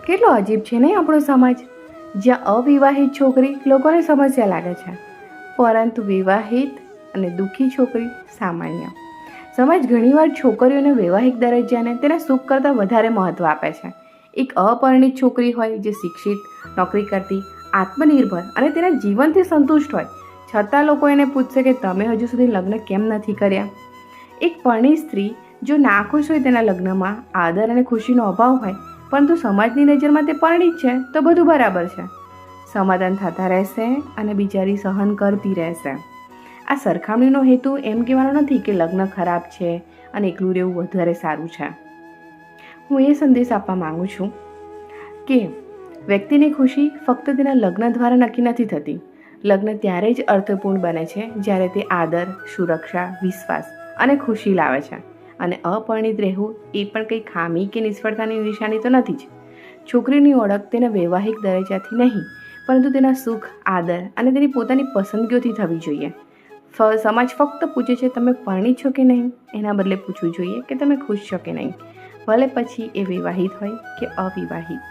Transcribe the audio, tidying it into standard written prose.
કેટલો અજીબ છે નહીં આપણો સમાજ, જ્યાં અવિવાહિત છોકરી લોકોને સમસ્યા લાગે છે, પરંતુ વિવાહિત અને દુઃખી છોકરી સામાન્ય. સમાજ ઘણીવાર છોકરીઓને વૈવાહિક દરજ્જાને તેના સુખ કરતાં વધારે મહત્ત્વ આપે છે. એક અપરિણિત છોકરી હોય જે શિક્ષિત, નોકરી કરતી, આત્મનિર્ભર અને તેના જીવનથી સંતુષ્ટ હોય, છતાં લોકો એને પૂછશે કે તમે હજુ સુધી લગ્ન કેમ નથી કર્યા. એક પરણિત સ્ત્રી જો નાખુશ હોય તેના લગ્નમાં આદર અને ખુશીનો અભાવ હોય, પરંતુ સમાજની નજરમાં તે પરણિત છે તો બધું બરાબર છે, સમાધાન થતા રહેશે અને બિચારી સહન કરતી રહેશે. આ સરખામણીનો હેતુ એમ કહેવાનો નથી કે લગ્ન ખરાબ છે અને એકલું રહેવું વધારે સારું છે. હું એ સંદેશ આપવા માગું છું કે વ્યક્તિની ખુશી ફક્ત તેના લગ્ન દ્વારા નક્કી નથી થતી. લગ્ન ત્યારે જ અર્થપૂર્ણ બને છે જ્યારે તે આદર, સુરક્ષા, વિશ્વાસ અને ખુશી લાવે છે. અને અપરિણિત રહેવું એ પણ કંઈ ખામી કે નિષ્ફળતાની નિશાની તો નથી જ. છોકરીની ઓળખ તેના વૈવાહિક દરજ્જાથી નહીં, પરંતુ તેના સુખ, આદર અને તેની પોતાની પસંદગીઓથી થવી જોઈએ. સમાજ ફક્ત પૂછે છે તમે પરણિત છો કે નહીં, એના બદલે પૂછવું જોઈએ કે તમે ખુશ છો કે નહીં, ભલે પછી એ વિવાહિત હોય કે અવિવાહિત.